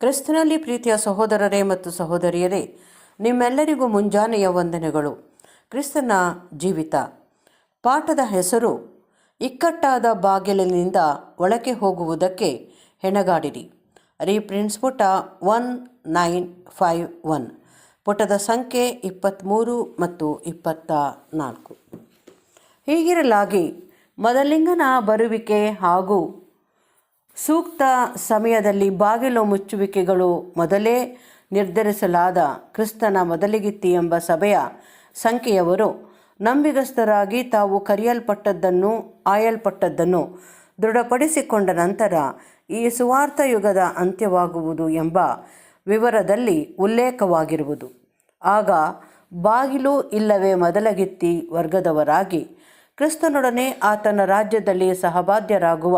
ಕ್ರಿಸ್ತನಲ್ಲಿ ಪ್ರೀತಿಯ ಸಹೋದರರೇ ಮತ್ತು ಸಹೋದರಿಯರೇ, ನಿಮ್ಮೆಲ್ಲರಿಗೂ ಮುಂಜಾನೆಯ ವಂದನೆಗಳು. ಕ್ರಿಸ್ತನ ಜೀವಿತ ಪಾಠದ ಹೆಸರು ಇಕ್ಕಟ್ಟಾದ ಬಾಗಿಲಿನಿಂದ ಒಳಗೆ ಹೋಗುವುದಕ್ಕೆ ಹೆಣಗಾಡಿರಿ. ರೀಪ್ರಿಂಟ್ಸ್ ಪುಟ 1951, ಪುಟದ ಸಂಖ್ಯೆ 23 ಮತ್ತು 24. ಹೀಗಿರಲಾಗಿ ಮೊದಲಿಂಗನ ಬರುವಿಕೆ ಹಾಗೂ ಸೂಕ್ತ ಸಮಯದಲ್ಲಿ ಬಾಗಿಲು ಮುಚ್ಚುವಿಕೆಗಳು ಮೊದಲೇ ನಿರ್ಧರಿಸಲಾದ ಕ್ರಿಸ್ತನ ಮೊದಲಿಗಿತ್ತಿ ಎಂಬ ಸಭೆಯ ಸಂಖ್ಯೆಯವರು ನಂಬಿಗಸ್ತರಾಗಿ ತಾವು ಕರೆಯಲ್ಪಟ್ಟದ್ದನ್ನು ಆಯಲ್ಪಟ್ಟದ್ದನ್ನು ದೃಢಪಡಿಸಿಕೊಂಡ ನಂತರ ಈ ಸುವಾರ್ಥ ಯುಗದ ಅಂತ್ಯವಾಗುವುದು ಎಂಬ ವಿವರದಲ್ಲಿ ಉಲ್ಲೇಖವಾಗಿರುವುದು. ಆಗ ಬಾಗಿಲು ಇಲ್ಲವೇ ಮೊದಲಗಿತ್ತಿ ವರ್ಗದವರಾಗಿ ಕ್ರಿಸ್ತನೊಡನೆ ಆತನ ರಾಜ್ಯದಲ್ಲಿ ಸಹಭಾಗ್ಯರಾಗುವ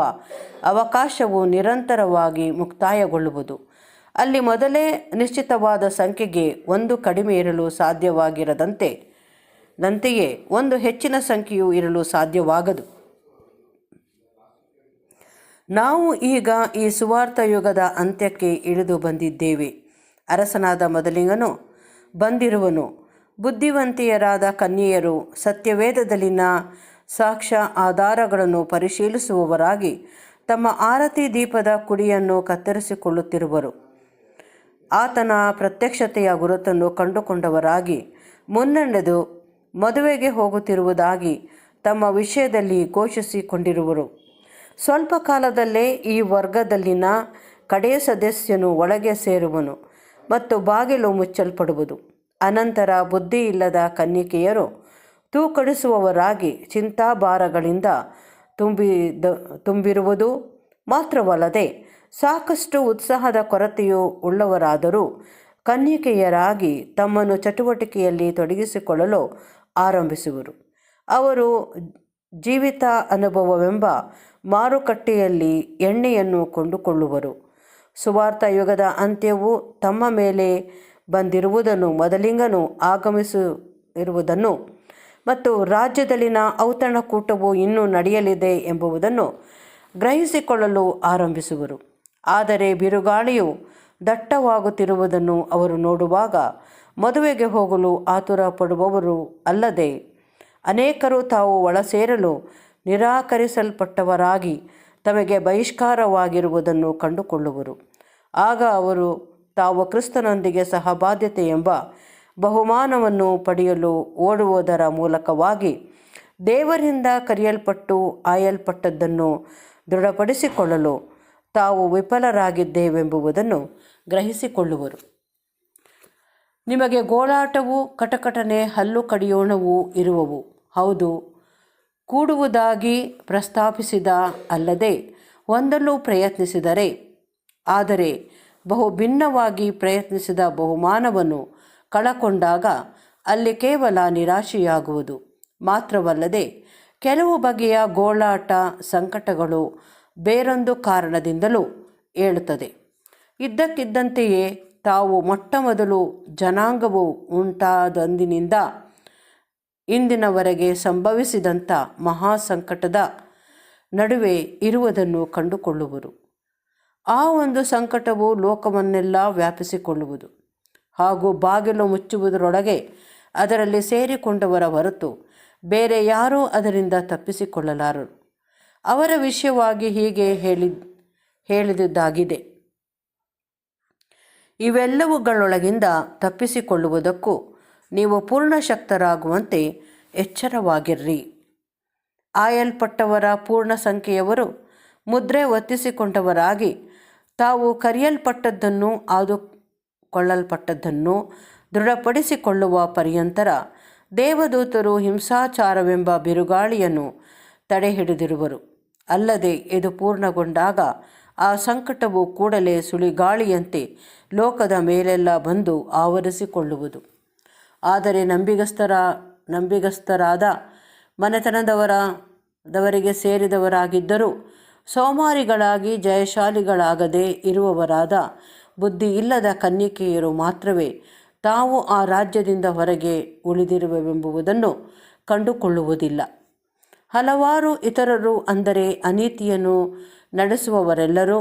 ಅವಕಾಶವು ನಿರಂತರವಾಗಿ ಮುಕ್ತಾಯಗೊಳ್ಳುವುದು. ಅಲ್ಲಿ ಮೊದಲೇ ನಿಶ್ಚಿತವಾದ ಸಂಖ್ಯೆಗೆ ಒಂದು ಕಡಿಮೆ ಇರಲು ಸಾಧ್ಯವಾಗಿರದಂತೆಯೇ ಒಂದು ಹೆಚ್ಚಿನ ಸಂಖ್ಯೆಯು ಇರಲು ಸಾಧ್ಯವಾಗದು. ನಾವು ಈಗ ಈ ಸುವಾರ್ಥ ಯುಗದ ಅಂತ್ಯಕ್ಕೆ ಇಳಿದು ಬಂದಿದ್ದೇವೆ. ಅರಸನಾದ ಮೊದಲಿಂಗನು ಬಂದಿರುವನು. ಬುದ್ಧಿವಂತೆಯರಾದ ಕನ್ಯೆಯರು ಸತ್ಯವೇದದಲ್ಲಿನ ಸಾಕ್ಷ್ಯ ಆಧಾರಗಳನ್ನು ಪರಿಶೀಲಿಸುವವರಾಗಿ ತಮ್ಮ ಆರತಿ ದೀಪದ ಕುಡಿಯನ್ನು ಕತ್ತರಿಸಿಕೊಳ್ಳುತ್ತಿರುವರು. ಆತನ ಪ್ರತ್ಯಕ್ಷತೆಯ ಗುರುತನ್ನು ಕಂಡುಕೊಂಡವರಾಗಿ ಮುನ್ನಡೆದು ಮದುವೆಗೆ ಹೋಗುತ್ತಿರುವುದಾಗಿ ತಮ್ಮ ವಿಷಯದಲ್ಲಿ ಘೋಷಿಸಿಕೊಂಡಿರುವರು. ಸ್ವಲ್ಪ ಕಾಲದಲ್ಲೇ ಈ ವರ್ಗದಲ್ಲಿನ ಕಡೆಯ ಸದಸ್ಯನು ಒಳಗೆ ಸೇರುವನು ಮತ್ತು ಬಾಗಿಲು ಮುಚ್ಚಲ್ಪಡುವುದು. ಅನಂತರ ಬುದ್ಧಿಯಿಲ್ಲದ ಕನ್ಯಕೆಯರು ತೂಕಡಿಸುವವರಾಗಿ ಚಿಂತಾಭಾರಗಳಿಂದ ತುಂಬಿರುವುದು ಮಾತ್ರವಲ್ಲದೆ ಸಾಕಷ್ಟು ಉತ್ಸಾಹದ ಕೊರತೆಯೂ ಉಳ್ಳವರಾದರೂ ಕನ್ಯಕೆಯರಾಗಿ ತಮ್ಮನ್ನು ಚಟುವಟಿಕೆಯಲ್ಲಿ ತೊಡಗಿಸಿಕೊಳ್ಳಲು ಆರಂಭಿಸುವರು. ಅವರು ಜೀವಿತ ಅನುಭವವೆಂಬ ಮಾರುಕಟ್ಟೆಯಲ್ಲಿ ಎಣ್ಣೆಯನ್ನು ಕೊಂಡುಕೊಳ್ಳುವರು. ಸುವಾರ್ಥ ಯುಗದ ಅಂತ್ಯವು ತಮ್ಮ ಮೇಲೆ ಬಂದಿರುವುದನ್ನು, ಮೊದಲಿಂಗನು ಆಗಮಿಸಿರುವುದನ್ನು ಮತ್ತು ರಾಜ್ಯದಲ್ಲಿನ ಔತಣಕೂಟವು ಇನ್ನೂ ನಡೆಯಲಿದೆ ಎಂಬುದನ್ನು ಗ್ರಹಿಸಿಕೊಳ್ಳಲು ಆರಂಭಿಸುವರು. ಆದರೆ ಬಿರುಗಾಳಿಯು ದಟ್ಟವಾಗುತ್ತಿರುವುದನ್ನು ಅವರು ನೋಡುವಾಗ ಮದುವೆಗೆ ಹೋಗಲು ಆತುರ ಪಡುವವರು ಅಲ್ಲದೆ ಅನೇಕರು ತಾವು ಒಳಸೇರಲು ನಿರಾಕರಿಸಲ್ಪಟ್ಟವರಾಗಿ ತಮಗೆ ಬಹಿಷ್ಕಾರವಾಗಿರುವುದನ್ನು ಕಂಡುಕೊಳ್ಳುವರು. ಆಗ ಅವರು ತಾವು ಕ್ರಿಸ್ತನೊಂದಿಗೆ ಸಹಬಾಧ್ಯತೆ ಎಂಬ ಬಹುಮಾನವನ್ನು ಪಡೆಯಲು ಓಡುವುದರ ಮೂಲಕವಾಗಿ ದೇವರಿಂದ ಕರೆಯಲ್ಪಟ್ಟು ಆಯಲ್ಪಟ್ಟದ್ದನ್ನು ದೃಢಪಡಿಸಿಕೊಳ್ಳಲು ತಾವು ವಿಫಲರಾಗಿದ್ದೇವೆಂಬುದನ್ನು ಗ್ರಹಿಸಿಕೊಳ್ಳುವರು. ನಿಮಗೆ ಗೋಳಾಟವೂ ಕಟಕಟನೆ ಹಲ್ಲು ಕಡಿಯೋಣವೂ ಇರುವವು. ಹೌದು, ಕೂಡುವುದಾಗಿ ಪ್ರಸ್ತಾಪಿಸಿದ ಅಲ್ಲದೆ ಹೊಂದಲು ಪ್ರಯತ್ನಿಸಿದರೆ, ಆದರೆ ಬಹು ಭಿನ್ನವಾಗಿ ಪ್ರಯತ್ನಿಸಿದ ಬಹುಮಾನವನ್ನು ಕಳಕೊಂಡಾಗ ಅಲ್ಲಿ ಕೇವಲ ನಿರಾಶೆಯಾಗುವುದು ಮಾತ್ರವಲ್ಲದೆ ಕೆಲವು ಬಗೆಯ ಗೋಳಾಟ ಸಂಕಟಗಳು ಬೇರೊಂದು ಕಾರಣದಿಂದಲೂ ಏಳುತ್ತದೆ. ಇದ್ದಕ್ಕಿದ್ದಂತೆಯೇ ತಾವು ಮೊಟ್ಟಮೊದಲು ಜನಾಂಗವು ಉಂಟಾದಂದಿನಿಂದ ಇಂದಿನವರೆಗೆ ಸಂಭವಿಸಿದಂಥ ಮಹಾಸಂಕಟದ ನಡುವೆ ಇರುವುದನ್ನು ಕಂಡುಕೊಳ್ಳುವರು. ಆ ಒಂದು ಸಂಕಟವು ಲೋಕವನ್ನೆಲ್ಲ ವ್ಯಾಪಿಸಿಕೊಳ್ಳುವುದು ಹಾಗೂ ಬಾಗಿಲು ಮುಚ್ಚುವುದರೊಳಗೆ ಅದರಲ್ಲಿ ಸೇರಿಕೊಂಡವರ ಹೊರತು ಬೇರೆ ಯಾರೂ ಅದರಿಂದ ತಪ್ಪಿಸಿಕೊಳ್ಳಲಾರರು. ಅವರ ವಿಷಯವಾಗಿ ಹೀಗೆ ಹೇಳಿದುದಾಗಿದೆ: ಇವೆಲ್ಲವುಗಳೊಳಗಿಂದ ತಪ್ಪಿಸಿಕೊಳ್ಳುವುದಕ್ಕೂ ನೀವು ಪೂರ್ಣ ಶಕ್ತರಾಗುವಂತೆ ಎಚ್ಚರವಾಗಿರ್ರಿ. ಆಯಲ್ಪಟ್ಟವರ ಪೂರ್ಣ ಸಂಖ್ಯೆಯವರು ಮುದ್ರೆ ಒತ್ತಿಸಿಕೊಂಡವರಾಗಿ ತಾವು ಕರೆಯಲ್ಪಟ್ಟದ್ದನ್ನು ಆದುಕೊಳ್ಳಲ್ಪಟ್ಟದ್ದನ್ನು ದೃಢಪಡಿಸಿಕೊಳ್ಳುವ ಪರ್ಯಂತರ ದೇವದೂತರು ಹಿಂಸಾಚಾರವೆಂಬ ಬಿರುಗಾಳಿಯನ್ನು ತಡೆಹಿಡಿದಿರುವರು. ಅಲ್ಲದೆ ಇದು ಪೂರ್ಣಗೊಂಡಾಗ ಆ ಸಂಕಟವು ಕೂಡಲೇ ಸುಳಿಗಾಳಿಯಂತೆ ಲೋಕದ ಮೇಲೆಲ್ಲ ಬಂದು ಆವರಿಸಿಕೊಳ್ಳುವುದು. ಆದರೆ ನಂಬಿಗಸ್ತರಾದ ಮನೆತನದವರಿಗೆ ಸೇರಿದವರಾಗಿದ್ದರೂ ಸೋಮಾರಿಗಳಾಗಿ ಜಯಶಾಲಿಗಳಾಗದೇ ಇರುವವರಾದ ಬುದ್ಧಿ ಇಲ್ಲದ ಕನ್ಯಕೆಯರು ಮಾತ್ರವೇ ತಾವು ಆ ರಾಜ್ಯದಿಂದ ಹೊರಗೆ ಉಳಿದಿರುವೆವೆಂಬುದನ್ನು ಕಂಡುಕೊಳ್ಳುವುದಿಲ್ಲ. ಹಲವಾರು ಇತರರು, ಅಂದರೆ ಅನೀತಿಯನ್ನು ನಡೆಸುವವರೆಲ್ಲರೂ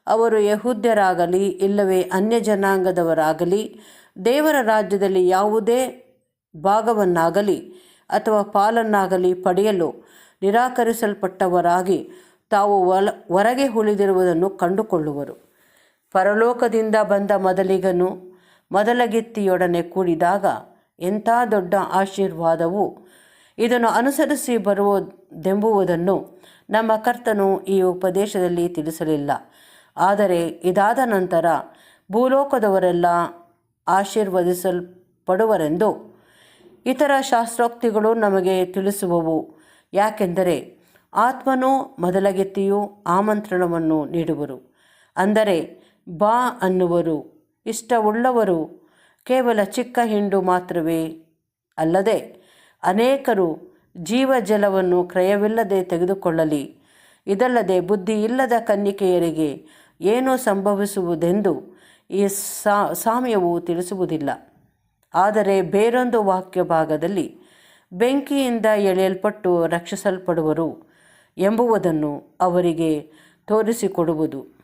ಅವರು ಯಹೂದ್ಯರಾಗಲಿ ಇಲ್ಲವೇ ಅನ್ಯ ಜನಾಂಗದವರಾಗಲಿ ದೇವರ ರಾಜ್ಯದಲ್ಲಿ ಯಾವುದೇ ಭಾಗವನ್ನಾಗಲಿ ಅಥವಾ ಪಾಲನ್ನಾಗಲಿ ಪಡೆಯಲು ನಿರಾಕರಿಸಲ್ಪಟ್ಟವರಾಗಿ ತಾವು ಹೊರಗೆ ಉಳಿದಿರುವುದನ್ನು ಕಂಡುಕೊಳ್ಳುವರು. ಪರಲೋಕದಿಂದ ಬಂದ ಮೊದಲಿಗನು ಮೊದಲಗಿತ್ತಿಯೊಡನೆ ಕೂಡಿದಾಗ ಎಂಥ ದೊಡ್ಡ ಆಶೀರ್ವಾದವು ಇದನ್ನು ಅನುಸರಿಸಿ ಬರುವುದೆಂಬುದನ್ನು ನಮ್ಮ ಕರ್ತನು ಈ ಉಪದೇಶದಲ್ಲಿ ತಿಳಿಸಲಿಲ್ಲ. ಆದರೆ ಇದಾದ ನಂತರ ಭೂಲೋಕದವರೆಲ್ಲ ಆಶೀರ್ವದಿಸಲ್ಪಡುವರೆಂದು ಇತರ ಶಾಸ್ತ್ರೋಕ್ತಿಗಳು ನಮಗೆ ತಿಳಿಸುವವು. ಯಾಕೆಂದರೆ ಆತ್ಮನು ಮೊದಲಗಿತ್ತಿಯು ಆಮಂತ್ರಣವನ್ನು ನೀಡುವರು, ಅಂದರೆ ಬಾ ಅನ್ನುವರು. ಇಷ್ಟವುಳ್ಳವರು ಕೇವಲ ಚಿಕ್ಕ ಹಿಂಡು ಮಾತ್ರವೇ ಅಲ್ಲದೆ ಅನೇಕರು ಜೀವಜಲವನ್ನು ಕ್ರಯವಿಲ್ಲದೆ ತೆಗೆದುಕೊಳ್ಳಲಿ. ಇದಲ್ಲದೆ ಬುದ್ಧಿಯಿಲ್ಲದ ಕನ್ನಿಕೆಯರಿಗೆ ಏನು ಸಂಭವಿಸುವುದೆಂದು ಈ ಸಾಮ್ಯವು ತಿಳಿಸುವುದಿಲ್ಲ. ಆದರೆ ಬೇರೊಂದು ವಾಕ್ಯ ಭಾಗದಲ್ಲಿ ಬೆಂಕಿಯಿಂದ ಎಳೆಯಲ್ಪಟ್ಟು ರಕ್ಷಿಸಲ್ಪಡುವರು ಎಂಬುದನ್ನು ಅವರಿಗೆ ತೋರಿಸಿಕೊಡುವುದು.